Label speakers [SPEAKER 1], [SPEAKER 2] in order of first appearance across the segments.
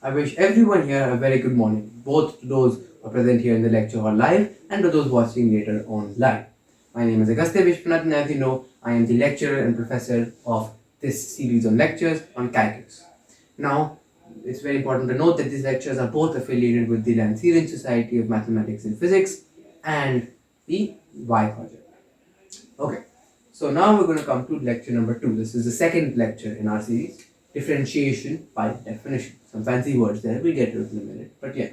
[SPEAKER 1] I wish everyone here a very good morning, both to those who are present here in the lecture hall live and to those watching later online. My name is Agastya Vishwanath, and as you know, I am the lecturer and professor of this series on lectures on calculus. Now, it's very important to note that these lectures are both affiliated with the Lanserian Society of Mathematics and Physics and the Y project. Okay, so now we're going to come to lecture number 2. This is the second lecture in our series, differentiation by definition. Some fancy words there, we'll get to it in a minute. But yeah,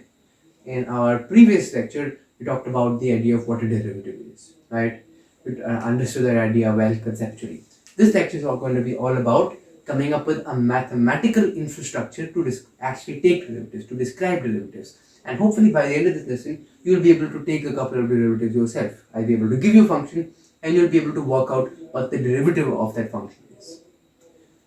[SPEAKER 1] in our previous lecture, we talked about the idea of what a derivative is, right? We understood that idea well conceptually. This lecture is all going to be all about coming up with a mathematical infrastructure to actually take derivatives, to describe derivatives. And hopefully by the end of this lesson, you'll be able to take a couple of derivatives yourself. I'll be able to give you a function and you'll be able to work out what the derivative of that function is.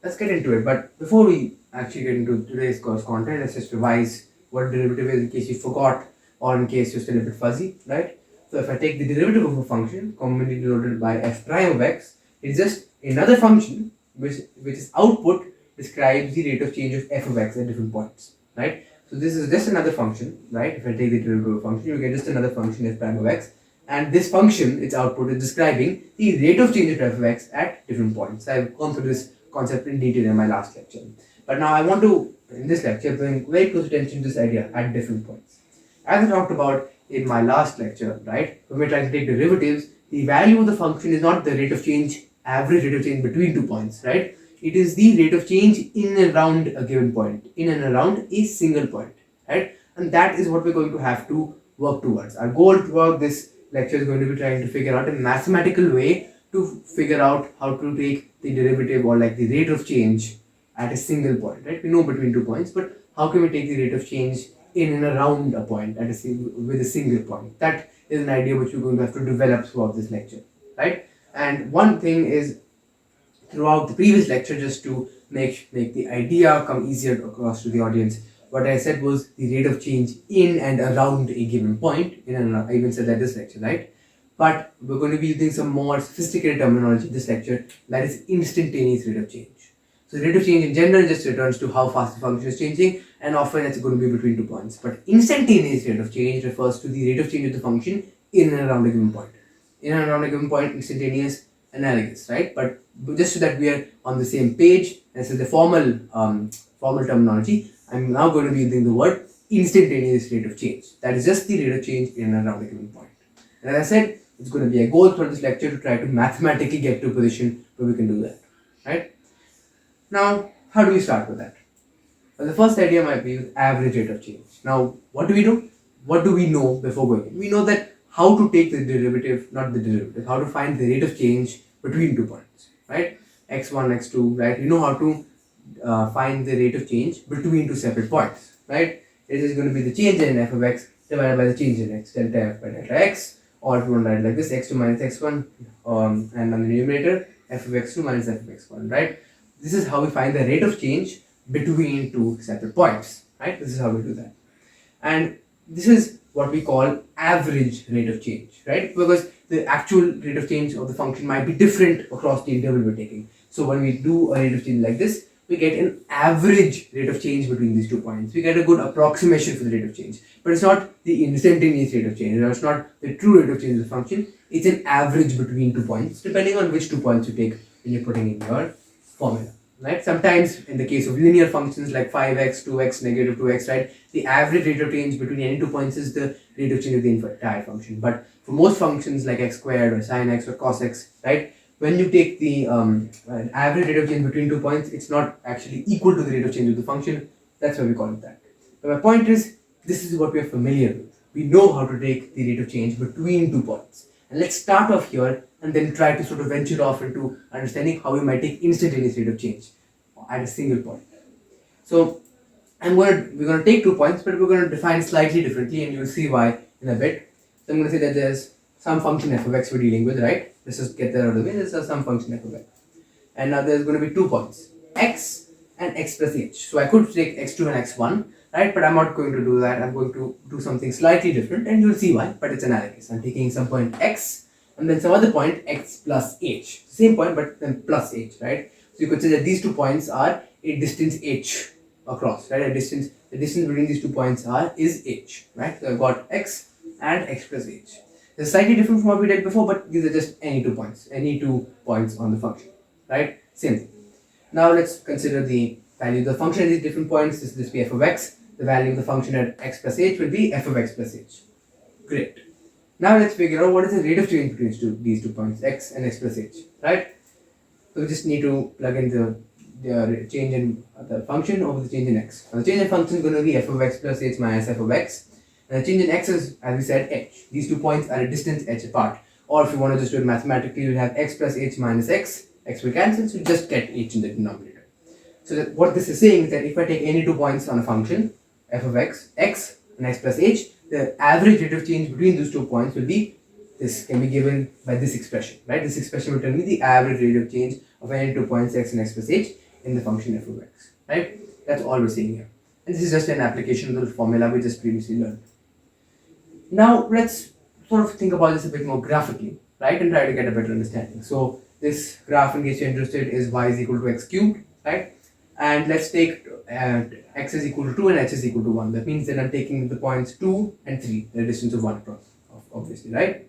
[SPEAKER 1] Let's get into it. But before we actually get into today's course content, let's just revise what derivative is in case you forgot or in case you're still a bit fuzzy, right? So if I take the derivative of a function commonly denoted by f prime of x, it's just another function which is output describes the rate of change of f of x at different points, right? So this is just another function, right? If I take the derivative of a function, you get just another function f prime of x, and this function, its output, is describing the rate of change of f of x at different points. I've gone through this concept in detail in my last lecture, but now I want to, in this lecture, bring very close attention to this idea at different points. As I talked about in my last lecture, right, when we're trying to take derivatives, the value of the function is not the rate of change, average rate of change between 2 points, right? It is the rate of change in and around a given point, in and around a single point, right? And that is what we're going to have to work towards. Our goal throughout this lecture is going to be trying to figure out a mathematical way to figure out how to take the derivative or like the rate of change at a single point, right? We know between 2 points, but how can we take the rate of change in and around a point at with a single point? That is an idea which we're going to have to develop throughout this lecture, right? And one thing is, throughout the previous lecture, just to make the idea come easier across to the audience, what I said was the rate of change in and around a given point. I even said that this lecture, right? But we're going to be using some more sophisticated terminology in this lecture, that is instantaneous rate of change. So the rate of change in general just returns to how fast the function is changing, and often it's going to be between 2 points. But instantaneous rate of change refers to the rate of change of the function in and around a given point. In and around a given point, instantaneous, analogous, right? But just so that we are on the same page, this is the formal terminology, I'm now going to be using the word instantaneous rate of change. That is just the rate of change in and around a given point. And as I said, it's going to be a goal for this lecture to try to mathematically get to a position where we can do that, right? Now, how do we start with that? Well, the first idea might be with average rate of change. Now, what do we do? What do we know before going in? We know that how to take the derivative, not the derivative, how to find the rate of change between 2 points, right? x1, x2, right? You know how to find the rate of change between 2 separate points, right? It is going to be the change in f of x divided by the change in x, delta f by delta x, or if you want to write like this, x2 minus x1, and on the numerator, f of x2 minus f of x1, right? This is how we find the rate of change between 2 separate points, right? This is how we do that. And this is what we call average rate of change, right? Because the actual rate of change of the function might be different across the interval we're taking. So when we do a rate of change like this, we get an average rate of change between these 2 points. We get a good approximation for the rate of change. But it's not the instantaneous rate of change. It's not the true rate of change of the function. It's an average between 2 points, depending on which 2 points you take when you're putting in your formula, right? Sometimes in the case of linear functions like 5x, 2x, negative 2x, right, the average rate of change between any 2 points is the rate of change of the entire function. But for most functions like x squared or sin x or cos x, right, when you take the average rate of change between 2 points, it's not actually equal to the rate of change of the function. That's why we call it that. But my point is, this is what we are familiar with. We know how to take the rate of change between 2 points. And let's start off here and then try to sort of venture off into understanding how we might take instantaneous rate of change at a single point. So we're going to take 2 points, but we're going to define slightly differently, and you'll see why in a bit. So I'm going to say that there's some function f of x we're dealing with, right? Let's just get that out of the way. There's some function f of x. And now there's going to be 2 points, x and x plus h. So I could take x2 and x1, right? But I'm not going to do that. I'm going to do something slightly different, and you'll see why, but it's analogous. I'm taking some point x and then some other point x plus h. Same point, but then plus h, right? So you could say that these 2 points are a distance h across, right? A distance the distance between these 2 points is h, right? So I've got x and x plus h. It's slightly different from what we did before, but these are just any 2 points on the function, right? Same thing. Now let's consider the value of the function at these different points. This will be f of x. The value of the function at x plus h will be f of x plus h. Great. Now let's figure out what is the rate of change between these 2 points, x and x plus h, right? So we just need to plug in the change in the function over the change in x. Now the change in function is going to be f of x plus h minus f of x. And the change in x is, as we said, h. These 2 points are a distance h apart. Or if you want to just do it mathematically, you'll have x plus h minus x. X will cancel, so you just get h in the denominator. So that what this is saying is that if I take any 2 points on a function, f of x, x and x plus h, the average rate of change between those 2 points will be, this can be given by this expression, right? This expression will tell me the average rate of change of any 2 points x and x plus h in the function f of x, right? That's all we're saying here. And this is just an application of the formula we just previously learned. Now let's sort of think about this a bit more graphically, right? And try to get a better understanding. So this graph, in case you're interested, is y is equal to x cubed, right? And let's take x is equal to 2 and h is equal to 1. That means that I'm taking the points 2 and 3, the distance of 1 obviously, right?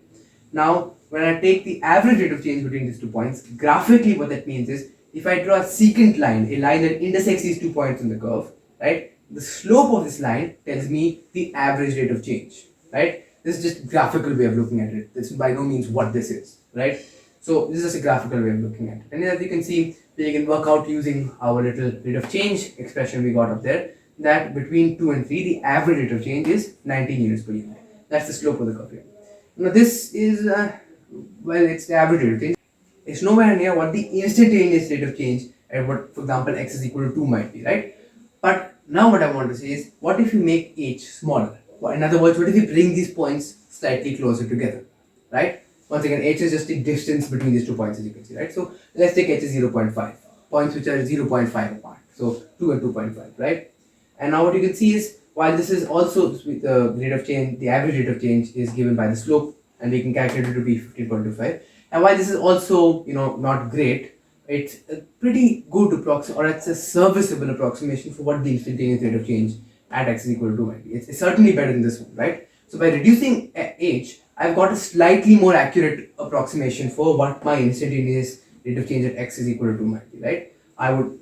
[SPEAKER 1] Now, when I take the average rate of change between these 2 points, graphically what that means is, if I draw a secant line, a line that intersects these 2 points on the curve, right? The slope of this line tells me the average rate of change, right? This is just a graphical way of looking at it. This is by no means what this is, right? So this is just a graphical way of looking at it. And as you can see, we can work out using our little rate of change expression we got up there, that between 2 and 3, the average rate of change is 19 units per unit. That's the slope of the curve here. Now this is, well, it's the average rate of change. It's nowhere near what the instantaneous rate of change at what, for example, x is equal to 2 might be, right? But now what I want to say is, what if you make h smaller? Well, in other words, what if you bring these points slightly closer together, right? Once again, h is just the distance between these 2 points, as you can see, right? So let's take h is 0.5, points which are 0.5 apart. So 2 and 2.5, right? And now what you can see is, while this is also the rate of change, the average rate of change is given by the slope, and we can calculate it to be 15.25. And while this is also, not great, it's a pretty good approximation, or it's a serviceable approximation for what the instantaneous rate of change at x is equal to 2 might be. It's certainly better than this one, right? So by reducing h, I've got a slightly more accurate approximation for what my instantaneous rate of change at x is equal to 2 might be, right? I would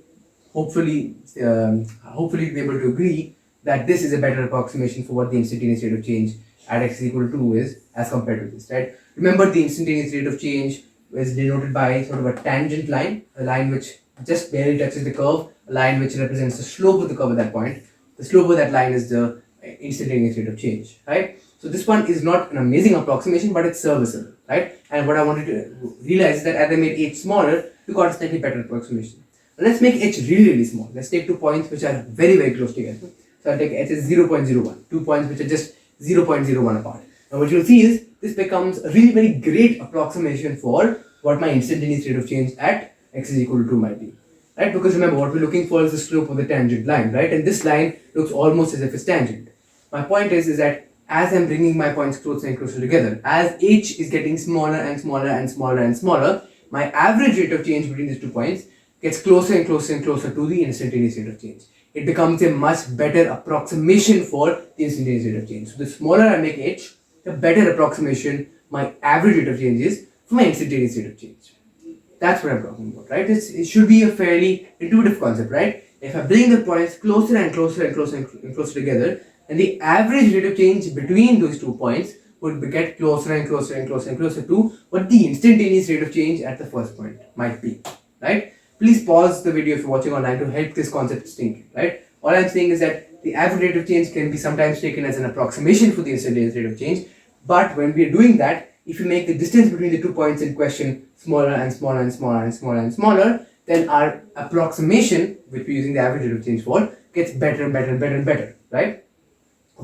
[SPEAKER 1] hopefully be able to agree that this is a better approximation for what the instantaneous rate of change at x is equal to 2 is as compared to this, right? Remember, the instantaneous rate of change is denoted by sort of a tangent line, a line which just barely touches the curve, a line which represents the slope of the curve at that point. The slope of that line is the instantaneous rate of change, right? So this one is not an amazing approximation, but it's serviceable, right? And what I wanted to realize is that as I made h smaller, we got a slightly better approximation. Now let's make h really, really small. Let's take 2 points which are very, very close together. So I'll take h as 0.01, 2 points which are just 0.01 apart. Now what you'll see is, this becomes a really very great approximation for what my instantaneous rate of change at x is equal to 2 might be, right? Because remember, what we're looking for is the slope of the tangent line, right? And this line looks almost as if it's tangent. My point is that as I'm bringing my points closer and closer together, as h is getting smaller and smaller and smaller and smaller, my average rate of change between these 2 points gets closer and closer and closer to the instantaneous rate of change. It becomes a much better approximation for the instantaneous rate of change. So the smaller I make h, the better approximation my average rate of change is for my instantaneous rate of change. That's what I'm talking about, right? It should be a fairly intuitive concept, right? If I bring the points closer and closer and closer and closer together, then the average rate of change between those 2 points would get closer and closer and closer and closer to what the instantaneous rate of change at the first point might be, right? Please pause the video if you're watching online to help this concept sink in, right? All I'm saying is that the average rate of change can be sometimes taken as an approximation for the instantaneous rate of change, but when we are doing that, if you make the distance between the 2 points in question smaller and smaller and smaller and smaller and smaller, then our approximation, which we're using the average rate of change for, gets better and better and better and better, right?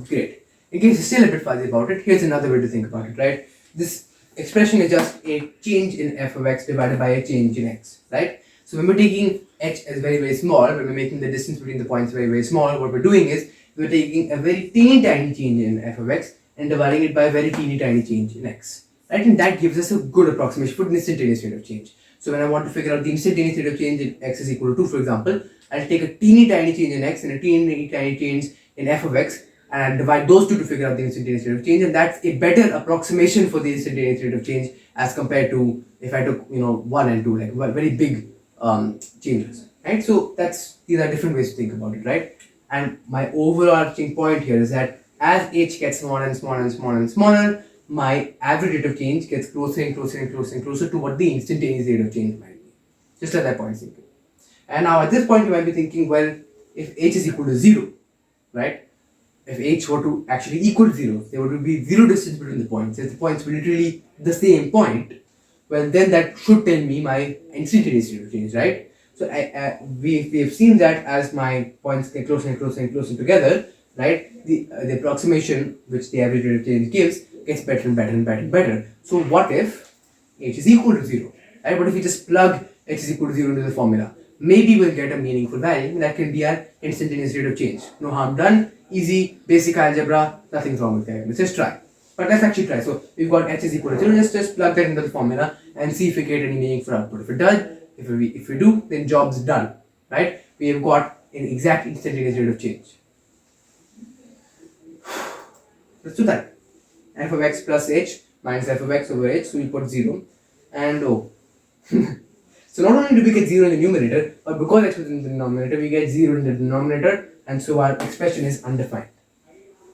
[SPEAKER 1] Great. In case you're still a bit fuzzy about it, here's another way to think about it, right? This expression is just a change in f of x divided by a change in x, right? So when we're taking h as very, very small, when we're making the distance between the points very, very small, what we're doing is we're taking a very teeny tiny change in f of x and dividing it by a very teeny tiny change in x, right? And that gives us a good approximation for the instantaneous rate of change. So when I want to figure out the instantaneous rate of change in x is equal to 2, for example, I'll take a teeny tiny change in x and a teeny tiny change in f of x, and I divide those two to figure out the instantaneous rate of change, and that's a better approximation for the instantaneous rate of change as compared to if I took 1 and 2, like very big changes, right? So these are different ways to think about it, right? And my overarching point here is that as h gets smaller and smaller and smaller and smaller, my average rate of change gets closer and closer and closer and closer to what the instantaneous rate of change might be. Just let that point sink in. And now at this point you might be thinking, well, if h is equal to 0, right? If h were to actually equal 0, there would be 0 distance between the points. If the points were literally the same point, well, then that should tell me my instantaneous rate of change, right? So we have seen that as my points get closer and closer and closer together, right? The approximation which the average rate of change gives gets better and better and better and better. So what if h is equal to 0, right? What if we just plug h is equal to 0 into the formula? Maybe we'll get a meaningful value that can be our instantaneous rate of change. No harm done, easy, basic algebra, nothing's wrong with that. Let's just try. But let's actually try. So we've got h is equal to 0, just plug that into the formula and see if we get any meaningful output. If it does, if we do, then job's done, right? We have got an exact instantaneous rate of change. Let's do that. F of x plus h minus f of x over h, so we put 0 and oh. So not only do we get 0 in the numerator, but because x was in the denominator, we get 0 in the denominator, and so our expression is undefined.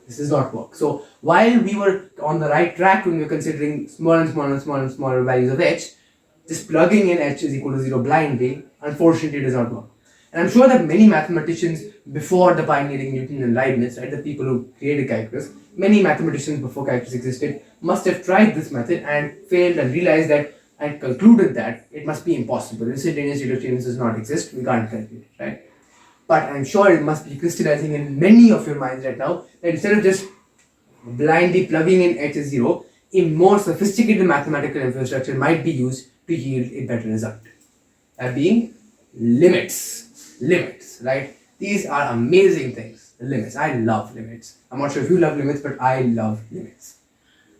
[SPEAKER 1] This does not work. So while we were on the right track when we were considering smaller and smaller and smaller and smaller values of h, just plugging in h is equal to 0 blindly, unfortunately does not work. And I'm sure that many mathematicians before the pioneering Newton and Leibniz, right, the people who created calculus, many mathematicians before calculus existed must have tried this method and failed and realized that and concluded that it must be impossible. Instantaneous rate of change does not exist. We can't calculate it, right? But I'm sure it must be crystallizing in many of your minds right now that instead of just blindly plugging in h is 0, a more sophisticated mathematical infrastructure might be used to yield a better result. That being limits. Limits, right? These are amazing things. The limits. I love limits. I'm not sure if you love limits, but I love limits.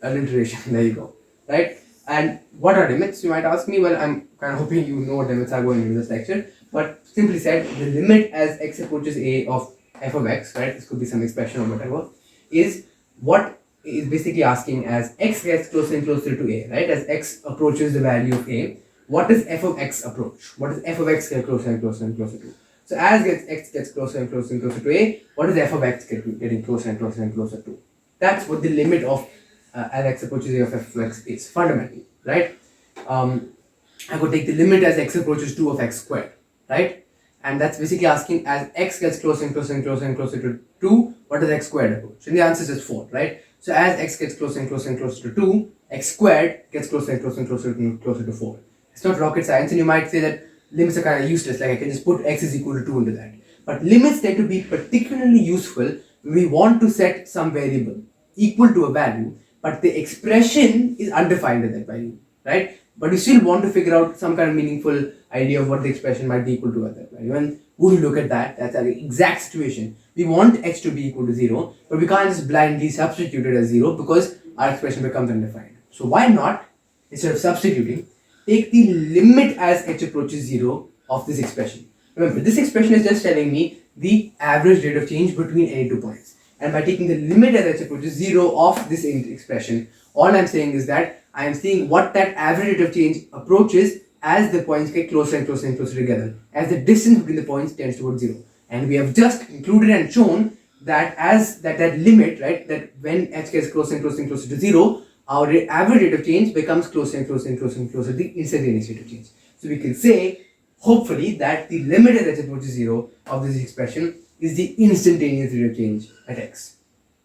[SPEAKER 1] Alliteration. There you go. Right? And what are limits? You might ask me. Well, I'm kind of hoping you know what limits are going into this lecture. But simply said, the limit as x approaches a of f of x, right? This could be some expression or whatever, is what is basically asking as x gets closer and closer to a, right? As x approaches the value of a, what does f of x approach? What does f of x get closer and closer and closer to? So as x gets closer and closer and closer to a, what is f of x getting closer and closer and closer to? That's what the limit of as x approaches a of f of x is, fundamentally, right? I could take the limit as x approaches 2 of x squared, right? And that's basically asking as x gets closer and closer and closer and closer to 2, what does x squared approach? And the answer is just 4, right? So as x gets closer and closer and closer to 2, x squared gets closer and closer and closer to 4. It's not rocket science, and you might say that limits are kind of useless, like I can just put x is equal to 2 into that. But limits tend to be particularly useful when we want to set some variable equal to a value, but the expression is undefined at that value, right? But you still want to figure out some kind of meaningful idea of what the expression might be equal to at that value. And when you look at that, that's an exact situation. We want h to be equal to 0, but we can't just blindly substitute it as 0 because our expression becomes undefined. So why not, instead of substituting, take the limit as h approaches 0 of this expression. Remember, this expression is just telling me the average rate of change between any 2 points. And by taking the limit as h approaches 0 of this expression, all I'm saying is that I am seeing what that average rate of change approaches as the points get closer and closer and closer together, as the distance between the points tends towards 0. And we have just concluded and shown that as that limit, right, that when h gets closer and closer and closer to 0, our average rate of change becomes closer and closer and closer and closer to the instantaneous rate of change. So we can say, hopefully, that the limit as h approaches 0 of this expression is the instantaneous rate of change at x,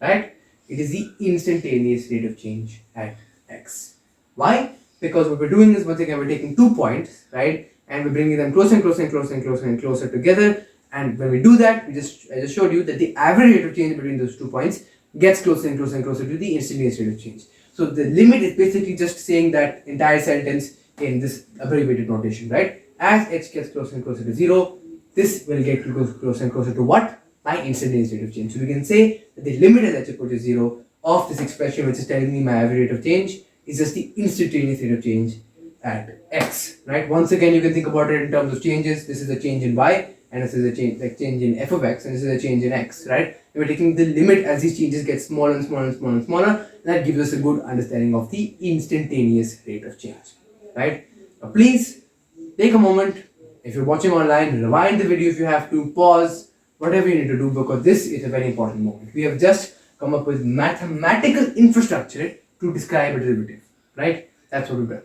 [SPEAKER 1] right? It is the instantaneous rate of change at x. Why? Because what we're doing is, once again, we're taking 2 points, right, and we're bringing them closer and closer and closer and closer and closer together. And when we do that, I just showed you that the average rate of change between those 2 points gets closer and closer and closer to the instantaneous rate of change. So the limit is basically just saying that entire sentence in this abbreviated notation, right? As h gets closer and closer to 0, this will get closer and closer to what? My instantaneous rate of change. So we can say that the limit as h approaches 0 of this expression, which is telling me my average rate of change, is just the instantaneous rate of change at x, right? Once again, you can think about it in terms of changes. This is a change in y, and this is a change in f of x, and this is a change in x, right? we're taking the limit as these changes get smaller and smaller and smaller and smaller. That gives us a good understanding of the instantaneous rate of change, right? Now please take a moment. If you're watching online, rewind the video if you have to, pause, whatever you need to do, because this is a very important moment. We have just come up with mathematical infrastructure to describe a derivative, right? That's what we've done.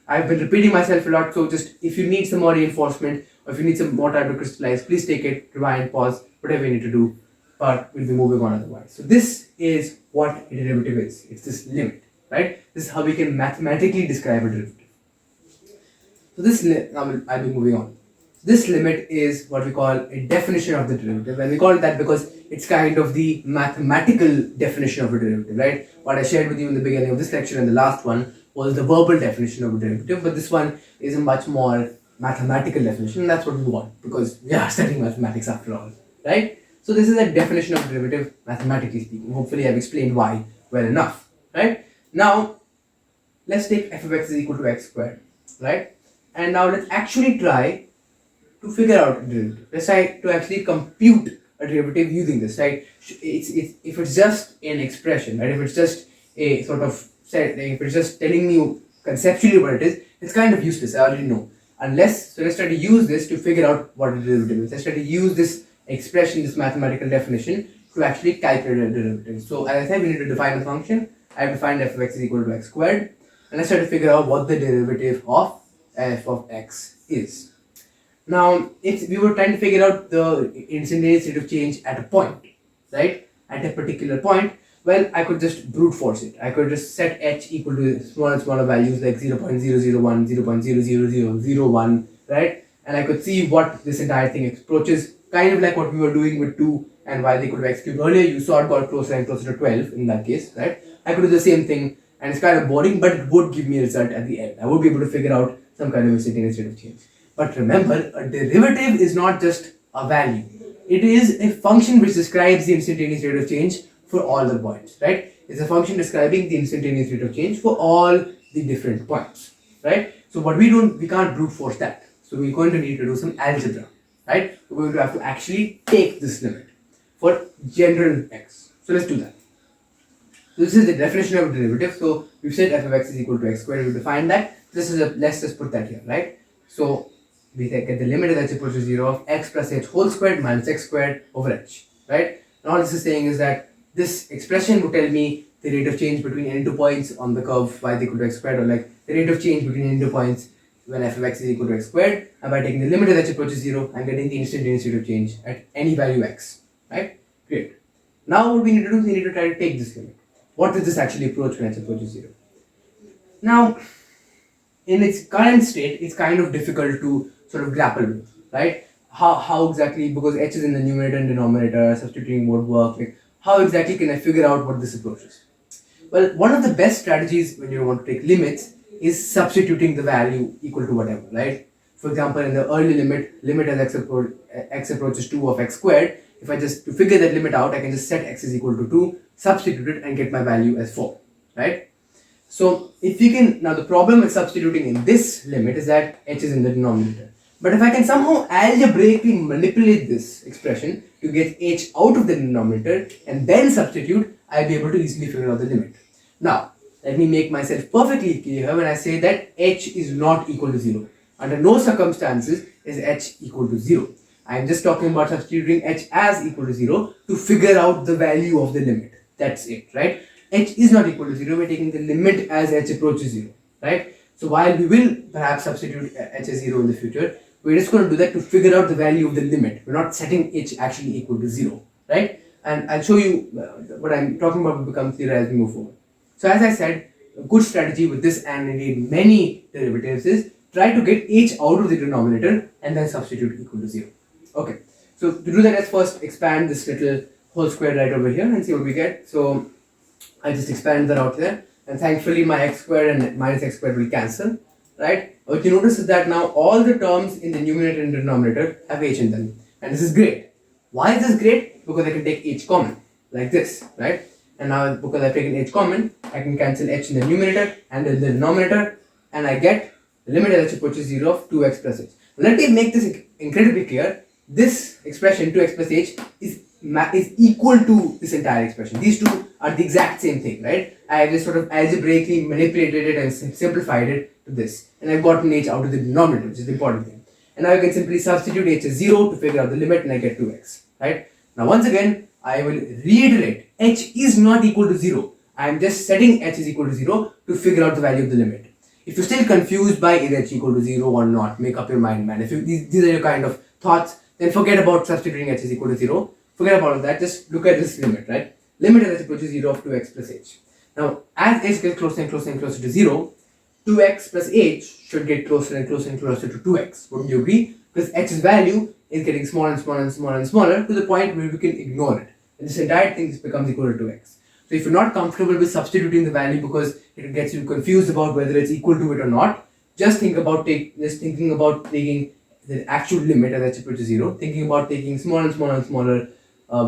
[SPEAKER 1] I've been repeating myself a lot, so just if you need some more reinforcement or if you need some more time to crystallize, please take it, rewind, pause, whatever you need to do, but we'll be moving on otherwise. So this is what a derivative is. It's this limit, right? This is how we can mathematically describe a derivative. So this, I'll be moving on. This limit is what we call a definition of the derivative, and we call it that because it's kind of the mathematical definition of a derivative, right? What I shared with you in the beginning of this lecture and the last one was the verbal definition of a derivative, but this one is a much more mathematical definition, and that's what we want because we are studying mathematics after all, right? So this is a definition of a derivative, mathematically speaking. Hopefully I've explained why well enough, right? Now, let's take f of x is equal to x squared, right? And now let's actually try to figure out a derivative. Let's try to actually compute a derivative using this, right? If it's just an expression, right? If it's just a sort of set, if it's just telling me conceptually what it is, it's kind of useless. I already know. So let's try to use this to figure out what a derivative is. Let's try to use this expression, this mathematical definition, to actually calculate a derivative. So as I said, we need to define a function. I have defined f of x is equal to x squared, and let's try to figure out what the derivative of f of x is. Now, if we were trying to figure out the instantaneous rate of change at a point, right, at a particular point, well, I could just brute force it. I could just set h equal to smaller and smaller values like 0.001, 0.00001, right, and I could see what this entire thing approaches, kind of like what we were doing with 2 and y equal to x cubed earlier. You saw it got closer and closer to 12 in that case, right? I could do the same thing, and it's kind of boring, but it would give me a result at the end. I would be able to figure out some kind of instantaneous rate of change. But remember, a derivative is not just a value. It is a function which describes the instantaneous rate of change for all the points, right? It's a function describing the instantaneous rate of change for all the different points, right? So what we can't brute force that. So we're going to need to do some algebra, right? We're going to have to actually take this limit for general x. So let's do that. So this is the definition of a derivative. So we've said f of x is equal to x squared. We've defined that. Let's just put that here, right? So we get the limit as h equals to 0 of x plus h whole squared minus x squared over h, right? And all this is saying is that this expression would tell me the rate of change between any 2 points on the curve y is equal to x squared, or like the rate of change between any 2 points when f of x is equal to x squared, and by taking the limit as h approaches 0, I'm getting the instantaneous rate of change at any value x, right? Great. Now what we need to do is we need to try to take this limit. What does this actually approach when h approaches 0? Now, in its current state, it's kind of difficult to sort of grapple with, right? How exactly, because h is in the numerator and denominator, substituting won't work. Like, how exactly can I figure out what this approaches? Well, one of the best strategies when you want to take limits is substituting the value equal to whatever, right? For example, in the early limit as x approaches 2 of x squared, if I just, to figure that limit out, I can just set x is equal to 2, substitute it and get my value as 4, right? So if you can, now the problem with substituting in this limit is that h is in the denominator. But if I can somehow algebraically manipulate this expression to get h out of the denominator and then substitute, I'll be able to easily figure out the limit. Now, let me make myself perfectly clear when I say that h is not equal to 0. Under no circumstances is h equal to 0. I am just talking about substituting h as equal to 0 to figure out the value of the limit. That's it, right? H is not equal to 0, we're taking the limit as h approaches 0, right? So while we will perhaps substitute h as 0 in the future, we're just going to do that to figure out the value of the limit. We're not setting h actually equal to 0, right? And I'll show you what I'm talking about will become clearer as we move forward. So as I said, a good strategy with this and indeed many derivatives is try to get h out of the denominator and then substitute equal to 0. Okay, so to do that, let's first expand this little whole square right over here and see what we get. So I just expand that out here, and thankfully my x squared and minus x squared will cancel, right? What you notice is that now all the terms in the numerator and denominator have h in them, and this is great. Why is this great? Because I can take h common, like this, right? And now because I've taken h common, I can cancel h in the numerator and in the denominator, and I get the limit as h approaches 0 of 2x plus h. Let me make this incredibly clear. this expression 2x plus h is equal to this entire expression. These two are the exact same thing, right? I have just sort of algebraically manipulated it and simplified it to this, and I've gotten h out of the denominator, which is the important thing. And now I can simply substitute h as 0 to figure out the limit, and I get 2x, right? Now once again, I will reiterate, h is not equal to 0. I am just setting h is equal to 0 to figure out the value of the limit. If you're still confused by is h equal to 0 or not, make up your mind, man. If these are your kind of thoughts, then forget about substituting h is equal to 0. Forget about all of that. Just look at this limit, right? Limit as h approaches 0 of 2x plus h. Now, as h gets closer and closer and closer to 0, 2x plus h should get closer and closer and closer to 2x. Wouldn't you agree? Because h's value is getting smaller and smaller and smaller and smaller to the point where we can ignore it. And this entire thing becomes equal to 2x. So if you're not comfortable with substituting the value because it gets you confused about whether it's equal to it or not, just think about thinking about taking the actual limit as h equal to 0, thinking about taking smaller and smaller and smaller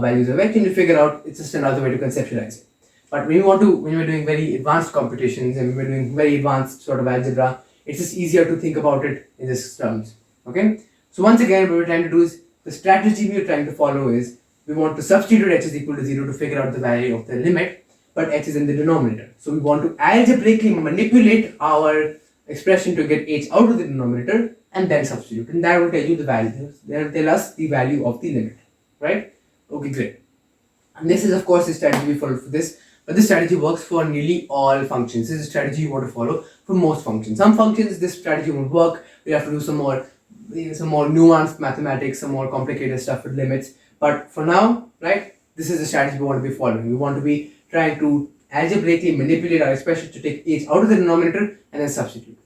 [SPEAKER 1] values of h, and you figure out it's just another way to conceptualize it. But when we're doing very advanced computations and we're doing very advanced sort of algebra, it's just easier to think about it in this terms. Okay? So once again, what we're trying to do is, the strategy we're trying to follow is, we want to substitute h is equal to 0 to figure out the value of the limit, but h is in the denominator. So we want to algebraically manipulate our expression to get h out of the denominator and then substitute. And that will tell you the value, that will tell us the value of the limit. Right? Okay, great. And this is of course the strategy we follow for this, but this strategy works for nearly all functions. This is a strategy you want to follow for most functions. Some functions this strategy won't work. We have to do some more nuanced mathematics, some more complicated stuff with limits. But for now, right, this is the strategy we want to be following. We want to be trying to algebraically manipulate our expression to take h out of the denominator and then substitute.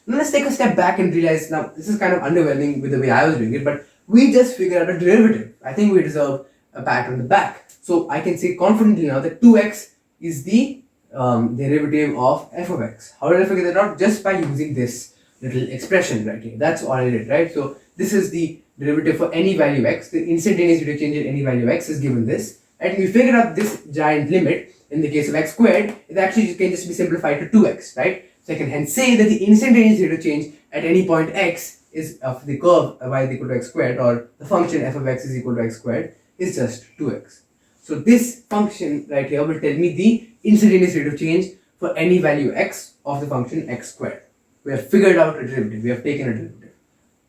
[SPEAKER 1] Now let's take a step back and realize, now this is kind of underwhelming with the way I was doing it, but we just figured out a derivative. I think we deserve a pat on the back. So I can say confidently now that 2x is the derivative of f of x. How did I figure that out? Just by using this little expression right here. That's all I did, right? So this is the derivative for any value x. The instantaneous rate of change at any value x is given this. And we figured out this giant limit in the case of x squared. It actually can just be simplified to 2x, right? So I can hence say that the instantaneous rate of change at any point x is of the curve y is equal to x squared, or the function f of x is equal to x squared, is just 2x. So this function right here will tell me the instantaneous rate of change for any value x of the function x squared. We have figured out a derivative. We have taken a derivative.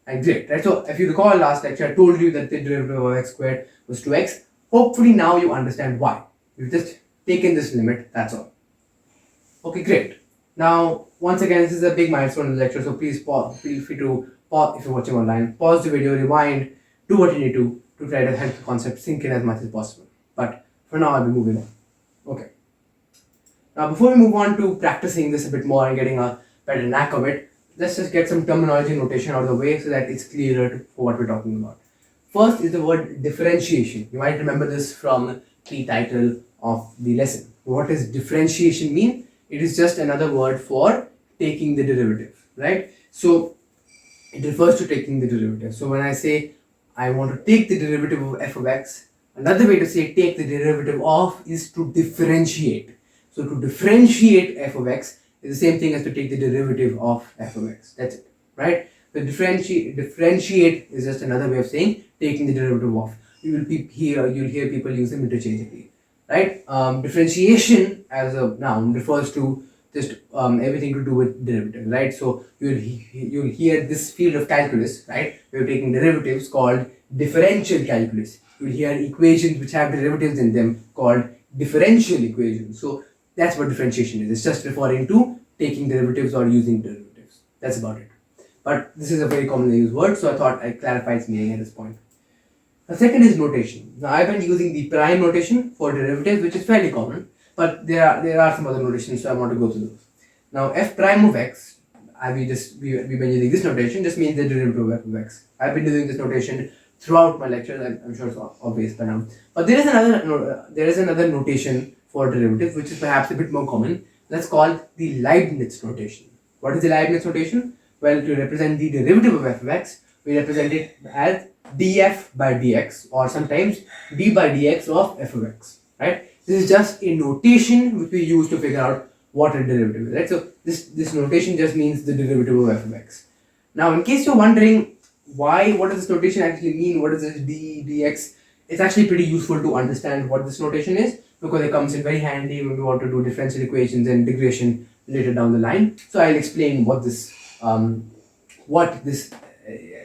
[SPEAKER 1] And great, right? So if you recall last lecture, I told you that the derivative of x squared was 2x. Hopefully now you understand why. We've just taken this limit, that's all. Okay, great. Now, once again, this is a big milestone in the lecture, so please feel free to pause if you're watching online. Pause the video, rewind, do what you need to try to help the concept sink in as much as possible. But for now, I'll be moving on. Okay. Now, before we move on to practicing this a bit more and getting a better knack of it, let's just get some terminology notation out of the way so that it's clearer for what we're talking about. First is the word differentiation. You might remember this from the title of the lesson. What does differentiation mean? It is just another word for taking the derivative, right? So it refers to taking the derivative. So when I say I want to take the derivative of f of x, another way to say take the derivative of is to differentiate. So to differentiate f of x is the same thing as to take the derivative of f of x. That's it, right? The differentiate is just another way of saying taking the derivative of. You'll hear people use them interchangeably, right? Differentiation as a noun refers to just everything to do with derivatives, right? So you'll hear this field of calculus, right? We're taking derivatives called differential calculus. You'll hear equations which have derivatives in them called differential equations. So that's what differentiation is. It's just referring to taking derivatives or using derivatives. That's about it. But this is a very commonly used word, so I thought I clarified its meaning at this point. The second is notation. Now I've been using the prime notation for derivatives, which is fairly common, but there are some other notations, so I want to go through those. Now f prime of x, we've been using this notation, just means the derivative of f of x. I've been using this notation throughout my lectures. I'm sure it's obvious by now. But there is another notation for derivatives, which is perhaps a bit more common. That's called the Leibniz notation. What is the Leibniz notation? Well, to represent the derivative of f of x, we represent it as df by dx, or sometimes d by dx of f of x, right? This is just a notation which we use to figure out what a derivative is, right? So this notation just means the derivative of f of x. Now, in case you're wondering why? What does this notation actually mean? What is this d dx? It's actually pretty useful to understand what this notation is, because it comes in very handy when we want to do differential equations and integration later down the line. So I'll explain what this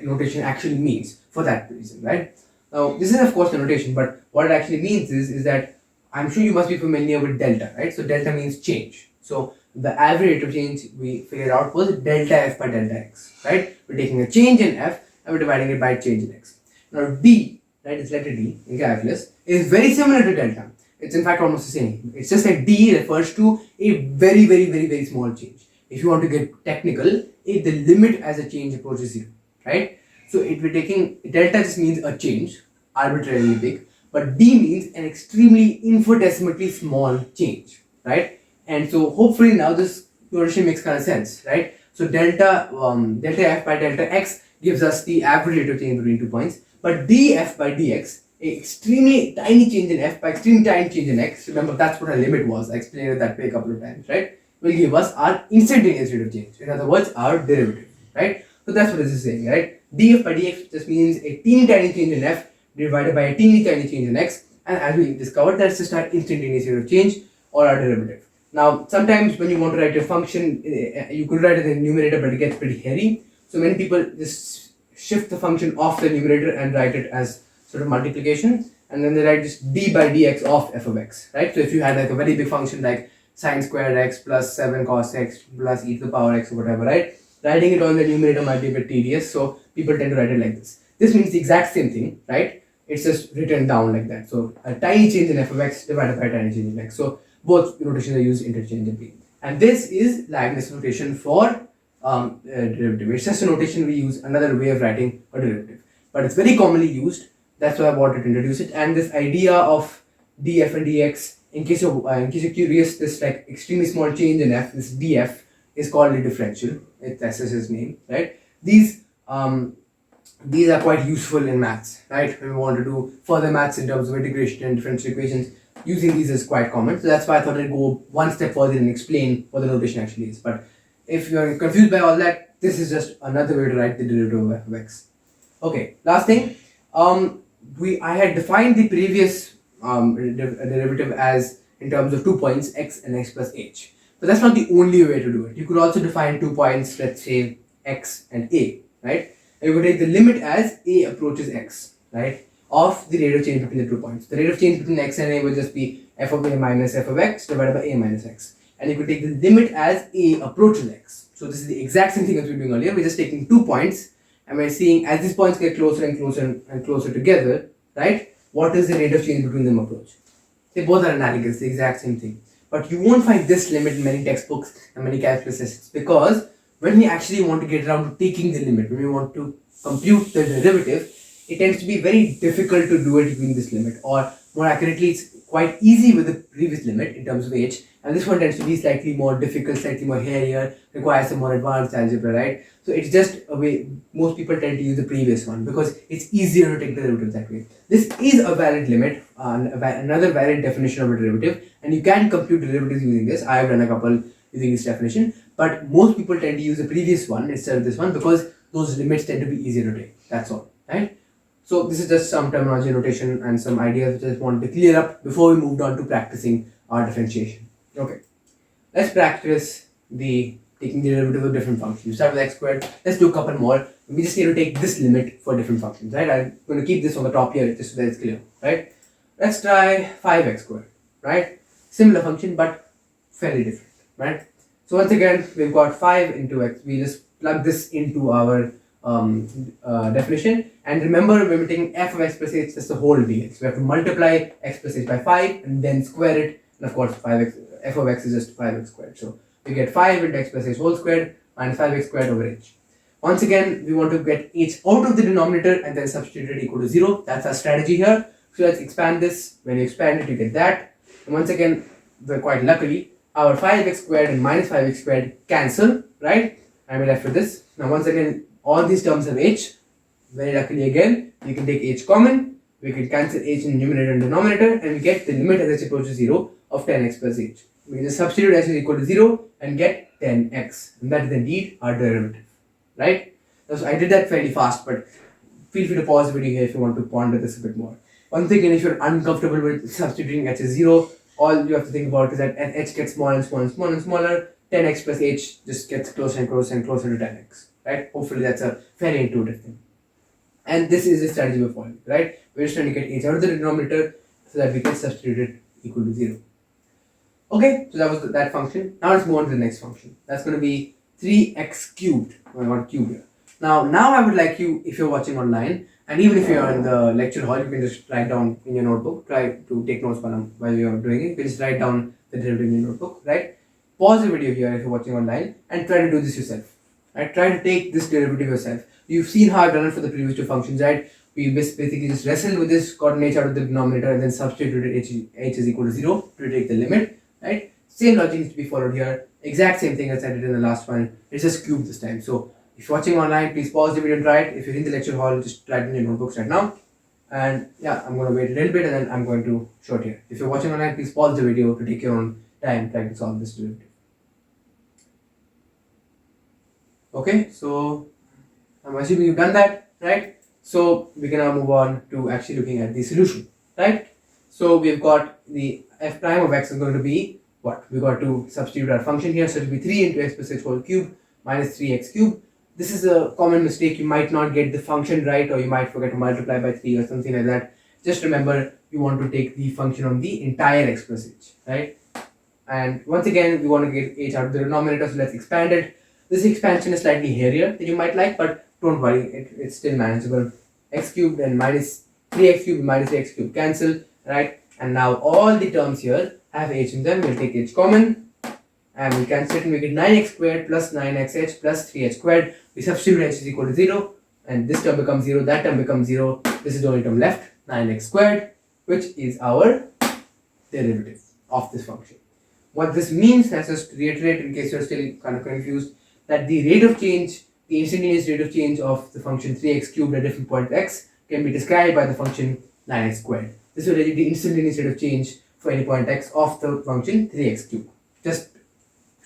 [SPEAKER 1] notation actually means for that reason, right? Now, this is of course the notation, but what it actually means is that I'm sure you must be familiar with delta, right? So delta means change. So the average rate of change we figured out was delta f by delta x, right? We're taking a change in f and we're dividing it by change in x. Now d, right, it's letter d in calculus, is very similar to delta. It's in fact almost the same. It's just that d refers to a very small change. If you want to get technical, the limit as a change approaches 0, right? So if we're taking delta, just means a change, arbitrarily big, but d means an extremely infinitesimally small change, right? And so hopefully now this notation makes kind of sense, right? So delta f by delta x gives us the average rate of change between 2 points, but df by dx, a extremely tiny change in f by extremely tiny change in x, remember that's what our limit was, I explained it that way a couple of times, right? Will give us our instantaneous rate of change. In other words, our derivative, right? So that's what this is saying, right? df by dx just means a teeny tiny change in f divided by a teeny tiny change in x, and as we discovered, that's just our instantaneous rate of change or our derivative. Now, sometimes when you want to write a function, you could write it in the numerator, but it gets pretty hairy. So many people just shift the function off the numerator and write it as sort of multiplication, and then they write just d by dx of f of x, right? So if you had like a very big function like sine squared x plus 7 cos x plus e to the power x or whatever, right? Writing it on the numerator might be a bit tedious, so people tend to write it like this. This means the exact same thing, right? It's just written down like that. So a tiny change in f of x divided by a tiny change in x. So both notations are used interchangeably. And this is Leibniz notation for derivative. It's just a notation we use, another way of writing a derivative. But it's very commonly used. That's why I wanted to introduce it. And this idea of df and dx, in case you're curious, this like extremely small change in f, this df, is called a differential. That's his name, right? These are quite useful in maths, right? When we want to do further maths in terms of integration and differential equations, using these is quite common. So that's why I thought I'd go one step further and explain what the notation actually is. But if you're confused by all that, this is just another way to write the derivative of f of x. Okay, last thing. I had defined the previous derivative as in terms of 2 points, x and x plus h. But that's not the only way to do it. You could also define 2 points, let's say x and a, right? And you could take the limit as a approaches x, right? Of the rate of change between the 2 points. The rate of change between x and a will just be f of a minus f of x divided by a minus x. And you could take the limit as a approaches x. So this is the exact same thing as we were doing earlier. We're just taking 2 points and we're seeing as these points get closer and closer and closer together, right? What is the rate of change between them approach? They both are analogous, the exact same thing. But you won't find this limit in many textbooks and many calculus tests, because when we actually want to get around to taking the limit, when we want to compute the derivative, it tends to be very difficult to do it using this limit, or more accurately, it's quite easy with the previous limit in terms of h, and this one tends to be slightly more difficult, slightly more hairier, requires some more advanced algebra, right? So it's just a way most people tend to use the previous one because it's easier to take the derivative that way. This is a valid limit, another valid definition of a derivative, and you can compute derivatives using this. I have done a couple using this definition, but most people tend to use the previous one instead of this one because those limits tend to be easier to take. That's all, right? So this is just some terminology notation and some ideas which I just wanted to clear up before we moved on to practicing our differentiation. Okay, let's practice the taking the derivative of different functions. You start with x squared. Let's do a couple more. We just need to take this limit for different functions, right? I'm going to keep this on the top here just so that it's clear, right? Let's try 5x squared, right? Similar function but fairly different, right? So once again, we've got 5 into x. We just plug this into our definition, and remember when we're taking f of x plus h, that's the whole dx. We have to multiply x plus h by 5 and then square it, and of course f of x is just 5x squared. So we get 5 into x plus h whole squared minus 5x squared over h. Once again, we want to get h out of the denominator and then substitute it equal to 0. That's our strategy here. So let's expand this. When you expand it, you get that. And once again, we're quite luckily, our 5x squared and minus 5x squared cancel, right? And we're left with this. Now once again, all these terms have h. Very luckily again, we can take h common. We can cancel h in numerator and denominator, and we get the limit as h approaches 0 of 10x plus h. We just substitute h is equal to 0 and get 10x, and that is indeed our derivative, right? So I did that fairly fast, but feel free to pause the video here if you want to ponder this a bit more. Once again, if you're uncomfortable with substituting h as 0, all you have to think about is that as h gets smaller and smaller and smaller and smaller, 10x plus h just gets closer and closer and closer to 10x, right? Hopefully that's a very intuitive thing. And this is the strategy we're following, right? We're just trying to get h out of the denominator so that we can substitute it equal to 0. Okay, so that was that function. Now let's move on to the next function. That's going to be 3x cubed. Oh, I got cube here. Now I would like you, if you're watching online, and even if you're in the lecture hall, you can just write down in your notebook. Try to take notes while you're doing it. You can just write down the derivative in your notebook, right? Pause the video here if you're watching online and try to do this yourself. Right? Try to take this derivative yourself. You've seen how I've done it for the previous two functions, right? We basically just wrestled with this, got an h out of the denominator, and then substituted h is equal to 0 to take the limit, right? Same logic needs to be followed here. Exact same thing as I did in the last one. It's just cubed this time. So if you're watching online, please pause the video and try it. If you're in the lecture hall, just write it in your notebooks right now. And yeah, I'm going to wait a little bit and then I'm going to show it here. If you're watching online, please pause the video to take your own time trying to solve this derivative. Okay, so I'm assuming you've done that, right? So we can now move on to actually looking at the solution, right? So we've got the f prime of x is going to be what? We've got to substitute our function here. So it will be 3 into x plus h whole cube minus 3x cube. This is a common mistake. You might not get the function right, or you might forget to multiply by 3 or something like that. Just remember, you want to take the function on the entire x plus h, right? And once again, we want to get h out of the denominator, so let's expand it. This expansion is slightly hairier than you might like, but don't worry, it's still manageable. X cubed and minus 3x cubed minus x cubed cancel, right? And now all the terms here have h in them. We'll take h common and we cancel it and we get 9x squared plus 9xh plus 3h squared. We substitute h is equal to 0 and this term becomes 0, that term becomes 0. This is the only term left, 9x squared, which is our derivative of this function. What this means, let's just reiterate in case you're still kind of confused, that the rate of change, the instantaneous rate of change of the function 3x cubed at different point x can be described by the function 9x squared. This will tell you the instantaneous rate of change for any point x of the function 3x cubed. Just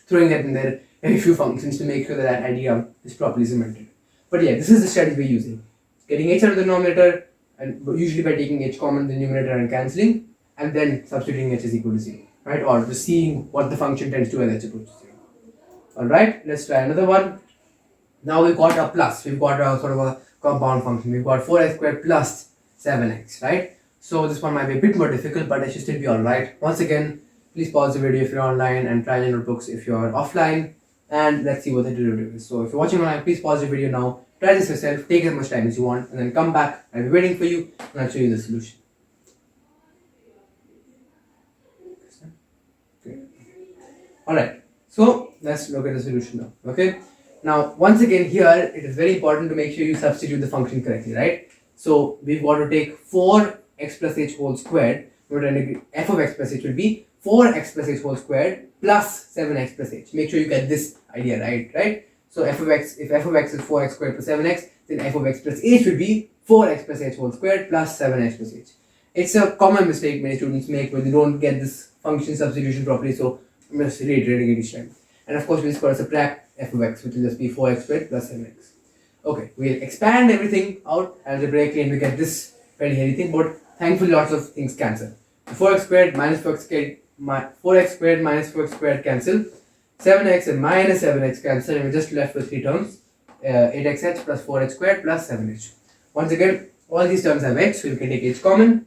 [SPEAKER 1] throwing that in there, a few functions to make sure that that idea is properly cemented. But yeah, this is the strategy we're using. Getting h out of the denominator, and usually by taking h common in the numerator and cancelling, and then substituting h is equal to 0, right? Or just seeing what the function tends to as h approaches 0. Alright, let's try another one. Now we've got a plus, we've got a sort of a compound function. We've got 4x squared plus 7x, right? So this one might be a bit more difficult, but it should still be alright. Once again, please pause the video if you're online and try your notebooks if you're offline, and let's see what the derivative is. So if you're watching online, please pause the video now, try this yourself, take as much time as you want, and then come back. I'll be waiting for you and I'll show you the solution. Okay. Alright, so let's look at the solution now. Okay. Now, once again here, it is very important to make sure you substitute the function correctly, right? So we've got to take 4x plus h whole squared. F of x plus h will be 4x plus h whole squared plus 7x plus h. Make sure you get this idea right? So f of x, if f of x is 4x squared plus 7x, then f of x plus h will be 4x plus h whole squared plus 7x plus h. It's a common mistake many students make where they don't get this function substitution properly, so I'm just reiterating it each time. And of course, we'll just got to subtract f of x, which will just be 4x squared plus 7x. Okay, we'll expand everything out algebraically and we get this very hairy thing, but thankfully lots of things cancel. 4x squared minus 4x squared, 4x squared minus 4x squared cancel, 7x and minus 7x cancel, and we're just left with 3 terms, 8xh plus 4h squared plus 7h. Once again, all these terms have h, so we can take h common,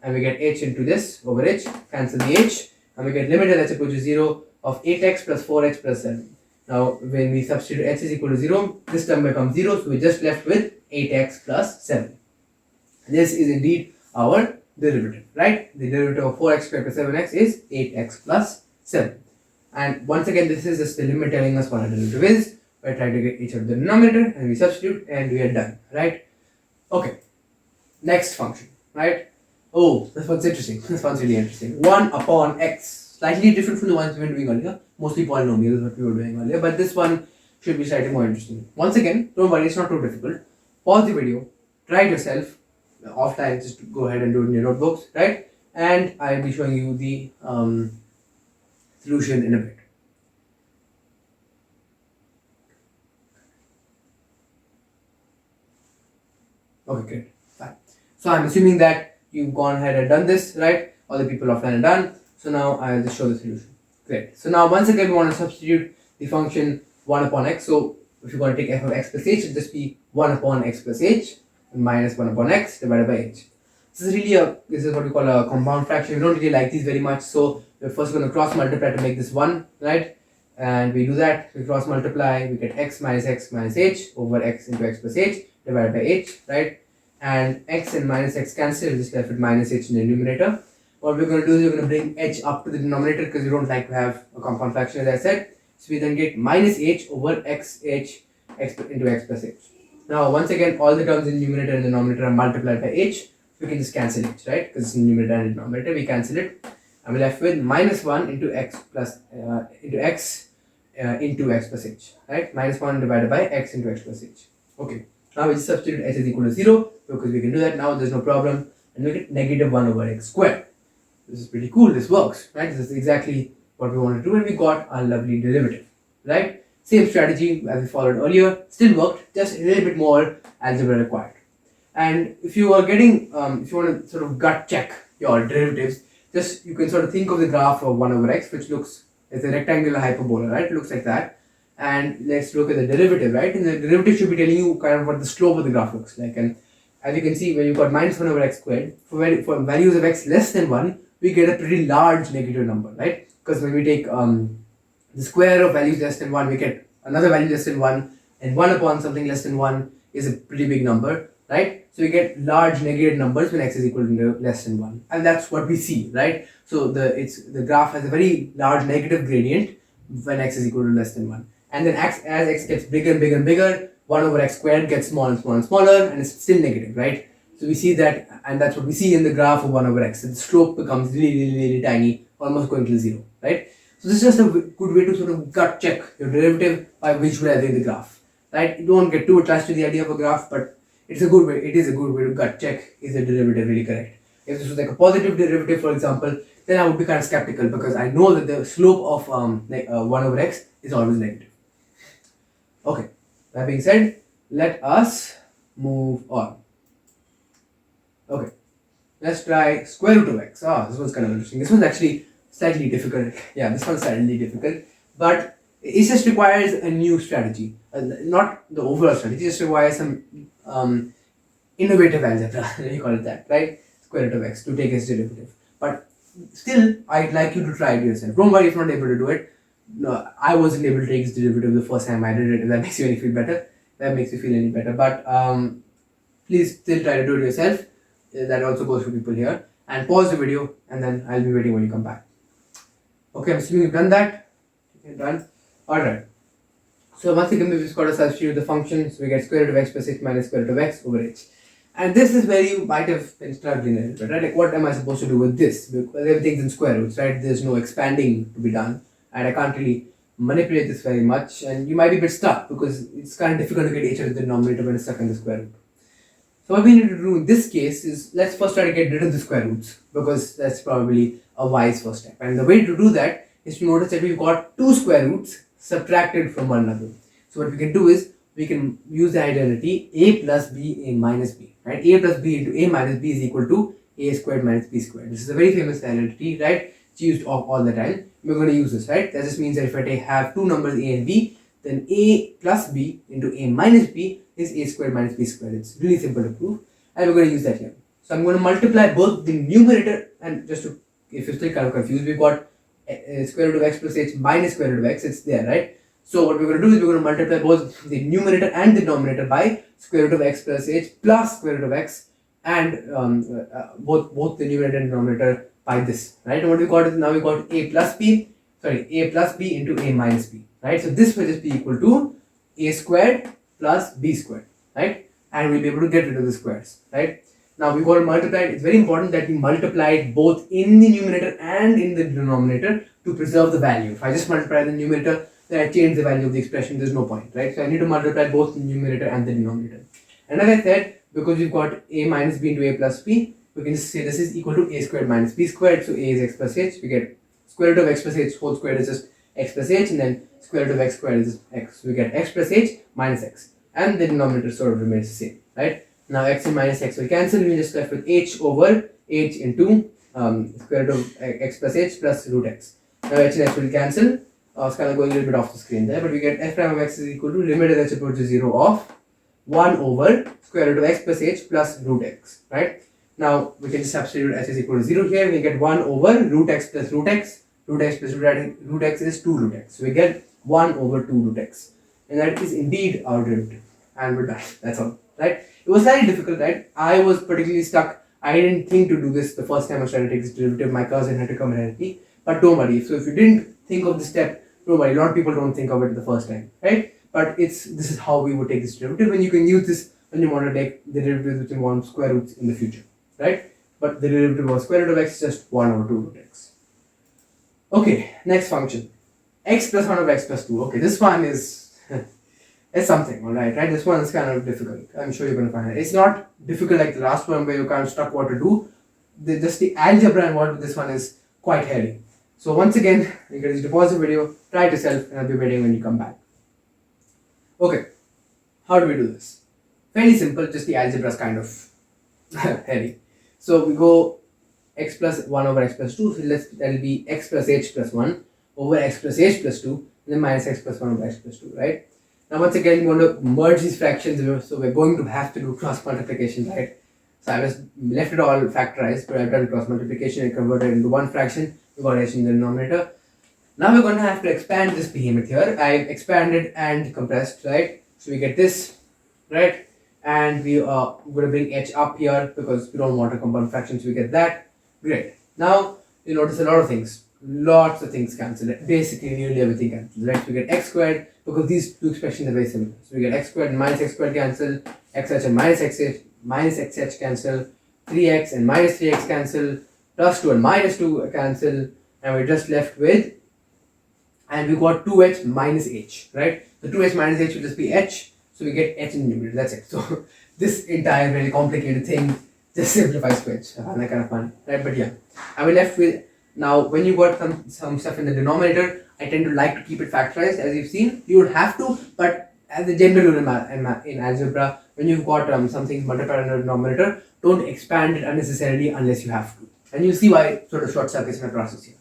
[SPEAKER 1] and we get h into this over h, cancel the h, and we get limit as h approaches 0 of 8x plus 4h plus 7. Now, when we substitute h is equal to 0, this term becomes 0, so we're just left with 8x plus 7. This is indeed our derivative, right? The derivative of 4x squared plus 7x is 8x plus 7. And once again, this is just the limit telling us what our derivative is. We're trying to get each of the denominator and we substitute and we are done, right? Okay, next function, right? Oh, this one's interesting. This one's really interesting. 1 upon x. Slightly different from the ones we were doing earlier. Mostly polynomials, what we were doing earlier. But this one should be slightly more interesting. Once again, don't worry, it's not too difficult. Pause the video, try it yourself. Offline, just go ahead and do it in your notebooks, right? And I'll be showing you the solution in a bit. Okay, great. Fine. So I'm assuming that you've gone ahead and done this, right? All the people offline are done. So now I'll just show the solution. Great. So now once again we want to substitute the function 1 upon x. So if you want to take f of x plus h, it'll just be 1 upon x plus h minus 1 upon x divided by h. This is what we call a compound fraction. We don't really like these very much, so we're first going to cross multiply to make this 1, right? And we do that, we cross multiply, we get x minus h over x into x plus h divided by h, right? And x and minus x cancel, we're just left with minus h in the numerator. What we're going to do is we're going to bring h up to the denominator because we don't like to have a compound fraction, as I said. So we then get minus h over x into x plus h. Now once again, all the terms in the numerator and the denominator are multiplied by h. We can just cancel it, right? Because it's in numerator and denominator, we cancel it. And we're left with minus 1 into x plus into x plus h, right? Minus 1 divided by x into x plus h. Okay. Now we just substitute h is equal to 0 because we can do that now, there's no problem. And we get negative 1 over x squared. This is pretty cool, this works, right? This is exactly what we want to do, and we got our lovely derivative, right? Same strategy as we followed earlier, still worked, just a little bit more algebra required. And if you are getting, if you want to sort of gut check your derivatives, just you can sort of think of the graph of 1 over x, which looks, it's a rectangular hyperbola, right? It looks like that. And let's look at the derivative, right? And the derivative should be telling you kind of what the slope of the graph looks like. And as you can see, when you've got minus 1 over x squared, for values of x less than 1, we get a pretty large negative number, right? Because when we take the square of values less than 1, we get another value less than 1, and 1 upon something less than 1 is a pretty big number, right? So we get large negative numbers when x is equal to less than 1, and that's what we see, right? So the graph has a very large negative gradient when x is equal to less than 1, and then as x gets bigger and bigger and bigger, 1 over x squared gets smaller and smaller and smaller, and it's still negative, right? So we see that, and that's what we see in the graph of 1 over x. The slope becomes really tiny, almost going to 0, right? So this is just a good way to sort of gut check your derivative by visualizing the graph, right? You don't get too attached to the idea of a graph, but it's a good way. It is a good way to gut check, is the derivative really correct? If this was like a positive derivative, for example, then I would be kind of skeptical because I know that the slope of 1 over x is always negative. Okay, that being said, let us move on. Okay, let's try square root of x. This one's kind of interesting. This one's actually slightly difficult. Yeah, this one's slightly difficult, but it just requires a new strategy. Not the overall strategy, it just requires some innovative algebra, let me call it that, right? Square root of x to take its derivative. But still, I'd like you to try it yourself. Don't worry if you're not able to do it. No, I wasn't able to take its derivative the first time I did it. If that makes you feel better, that makes you feel any better. But please still try to do it yourself. That also goes for people here. And pause the video, and then I'll be waiting when you come back. Okay, I'm assuming you've done that. Okay, done. Alright. So once again, we've just got to substitute the function. So we get square root of x plus h minus square root of x over h. And this is where you might have been struggling a little bit, right? Like, what am I supposed to do with this? Because everything's in square roots, right? There's no expanding to be done. And I can't really manipulate this very much. And you might be a bit stuck because it's kind of difficult to get h out of the denominator when it's stuck in the square root. So what we need to do in this case is, let's first try to get rid of the square roots, because that's probably a wise first step. And the way to do that is to notice that we've got two square roots subtracted from one another. So what we can do is, we can use the identity a plus b, a minus b, right? A plus b into a minus b is equal to a squared minus b squared. This is a very famous identity, right? It's used all the time. We're going to use this, right? That just means that if I have two numbers a and b, then a plus b into a minus b is a squared minus b squared. It's really simple to prove, and we're going to use that here. So I'm going to multiply both the numerator, and just to, if you're still kind of confused, we've got square root of x plus h minus square root of x, it's there, right? So what we're going to do is we're going to multiply both the numerator and the denominator by square root of x plus h plus square root of x, and both the numerator and denominator by this, right? And what we got is, now we got a plus b into a minus b, right? So this will just be equal to a squared plus b squared, right? And we'll be able to get rid of the squares, right? Now we've got to multiply it. It's very important that we multiply it both in the numerator and in the denominator to preserve the value. If I just multiply the numerator, then I change the value of the expression, there's no point, right? So I need to multiply both the numerator and the denominator. And as I said, because we've got a minus b into a plus b, we can just say this is equal to a squared minus b squared. So a is x plus h. We get square root of x plus h whole squared is just x plus h, and then square root of x squared is x. So we get x plus h minus x, and the denominator sort of remains the same, right? Now x and minus x will cancel. We just left with h over h into square root of x plus h plus root x. Now h and h will cancel. It's kind of going a little bit off the screen there, but we get f prime of x is equal to limit as h approaches 0 of 1 over square root of x plus h plus root x, right? Now we can just substitute h is equal to 0 here. We get 1 over root x plus root x. Root x plus root x is 2 root x. So we get 1 over 2 root x. And that is indeed our derivative. And we're done. That's all, right? It was slightly difficult, right? I was particularly stuck. I didn't think to do this the first time I was trying to take this derivative. My cousin had to come and help me. But don't worry. So if you didn't think of this step, don't worry. A lot of people don't think of it the first time, right? But this is how we would take this derivative, and you can use this when you want to take the derivatives which involve square roots in the future, right? But the derivative of square root of x is just 1 over 2 root x. Okay, next function. X plus 1 over x plus 2. Okay, this one is it's something, alright, right? This one is kind of difficult. I'm sure you're going to find it. It's not difficult like the last one where you're kind of stuck what to do. Just the algebra involved with this one is quite hairy. So once again, you can just pause the video, try it yourself, and I'll be waiting when you come back. Okay, how do we do this? Fairly simple, just the algebra is kind of hairy. So we go x plus 1 over x plus 2, so that will be x plus h plus 1 over x plus h plus 2, and then minus x plus 1 over x plus 2, right? Now once again, we want to merge these fractions, so we're going to have to do cross multiplication, right? So I just left it all factorized, but I've done cross multiplication and converted it into one fraction. We got h in the denominator. Now we're going to have to expand this behemoth here. I've expanded and compressed, right? So we get this, right? And we are going to bring h up here because we don't want to compound fractions. So we get that. Great. Now you notice a lot of things. Lots of things cancel. Basically, nearly everything cancels, right? So we get x squared because these two expressions are very similar. So we get x squared and minus x squared cancel. Xh and minus xh cancel. 3x and minus 3x cancel. Plus 2 and minus 2 cancel. And we're just left with, and we got 2h minus h, right? The 2h minus h will just be h, so we get h in the numerator, that's it. So this entire very complicated thing just simplifies to h. That kind of fun, right? But yeah, I will left with, now when you got some stuff in the denominator, I tend to like to keep it factorized, as you've seen. You don't have to, but as a general rule in algebra, when you've got something multiplied in the denominator, don't expand it unnecessarily unless you have to. And you'll see why sort of short circuits my process here.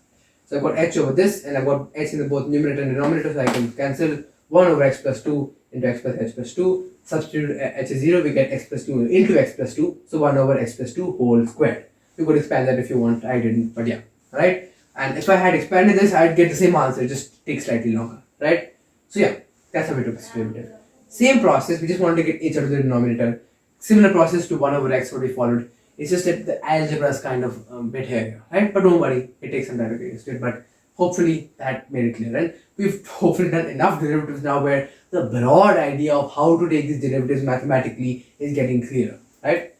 [SPEAKER 1] So I've got h over this, and I've got h in the both numerator and denominator, so I can cancel 1 over x plus 2 into x plus h plus 2. Substitute h is 0, we get x plus 2 into x plus 2, so 1 over x plus 2 whole squared. You could expand that if you want, I didn't, but yeah, right? And if I had expanded this, I'd get the same answer, it just takes slightly longer, right? So yeah, that's how we took this derivative. Same process, we just wanted to get h out of the denominator. Similar process to 1 over x what we followed. It's just that the algebra is kind of a bit hairier, right? But don't worry, it takes some time to get used to it. But hopefully that made it clear. And we've hopefully done enough derivatives now where the broad idea of how to take these derivatives mathematically is getting clearer, right?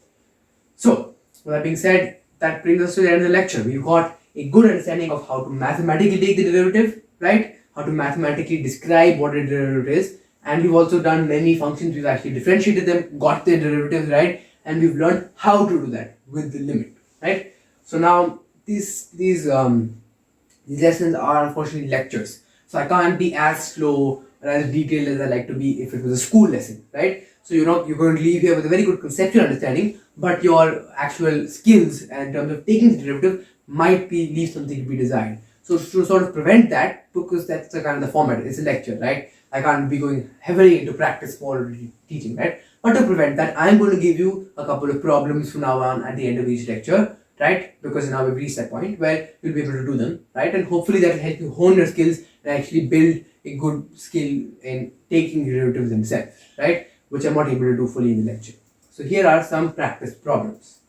[SPEAKER 1] So, with that being said, that brings us to the end of the lecture. We've got a good understanding of how to mathematically take the derivative, right? How to mathematically describe what a derivative is. And we've also done many functions. We've actually differentiated them, got their derivatives right, and we've learned how to do that with the limit, right? So now these lessons are unfortunately lectures, so I can't be as slow or as detailed as I like to be if it was a school lesson, right? So you're going to leave here with a very good conceptual understanding, but your actual skills in terms of taking the derivative might leave something to be desired. So to sort of prevent that, because that's the kind of the format, it's a lecture, right? I can't be going heavily into practice for teaching, right? But to prevent that, I'm going to give you a couple of problems from now on at the end of each lecture, right? Because now we've reached that point where you'll be able to do them, right? And hopefully that will help you hone your skills and actually build a good skill in taking derivatives themselves, right? Which I'm not able to do fully in the lecture. So here are some practice problems.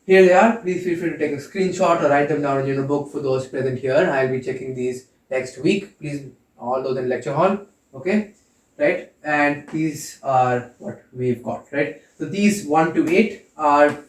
[SPEAKER 1] Here they are. Please feel free to take a screenshot or write them down in your notebook for those present here. I'll be checking these next week. Please, all those in lecture hall, okay? Right, and these are what we've got, right? So these 1 to 8 are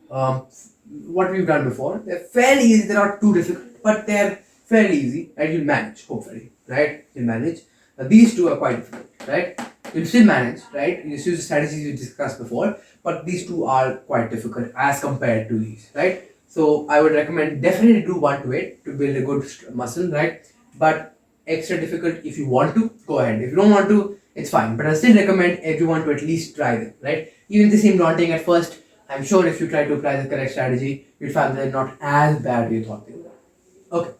[SPEAKER 1] what we've done before. They're fairly easy, they're not too difficult, but they're fairly easy, right? You'll manage, hopefully, right? You'll manage. Now these two are quite difficult, right? You'll still manage, right? You just use the strategies we discussed before, but these two are quite difficult as compared to these, right? So I would recommend definitely do 1 to 8 to build a good muscle, right? But extra difficult if you want to, go ahead. If you don't want to, it's fine. But I still recommend everyone to at least try them, right? Even if they seem daunting at first, I'm sure if you try to apply the correct strategy, you'll find they're not as bad as you thought they were. Okay,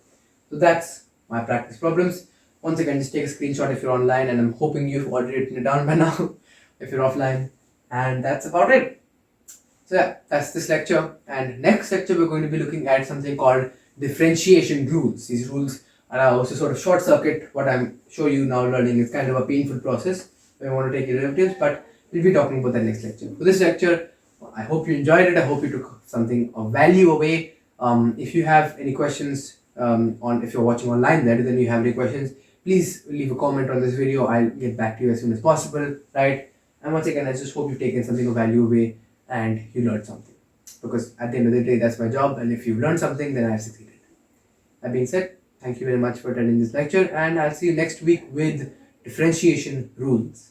[SPEAKER 1] so that's my practice problems. Once again, just take a screenshot if you're online, and I'm hoping you've already written it down by now if you're offline. And that's about it. So yeah, that's this lecture. And next lecture, we're going to be looking at something called differentiation rules. These rules are also sort of short circuit. What I'm showing you now learning is kind of a painful process. We want to take derivatives, but we'll be talking about that next lecture. For this lecture, I hope you enjoyed it. I hope you took something of value away. If you have any questions if you're watching online then you have any questions, please leave a comment on this video. I'll get back to you as soon as possible, right? And once again, I just hope you've taken something of value away and you learned something. Because at the end of the day, that's my job, and if you've learned something, then I've succeeded. That being said, thank you very much for attending this lecture, and I'll see you next week with differentiation rules.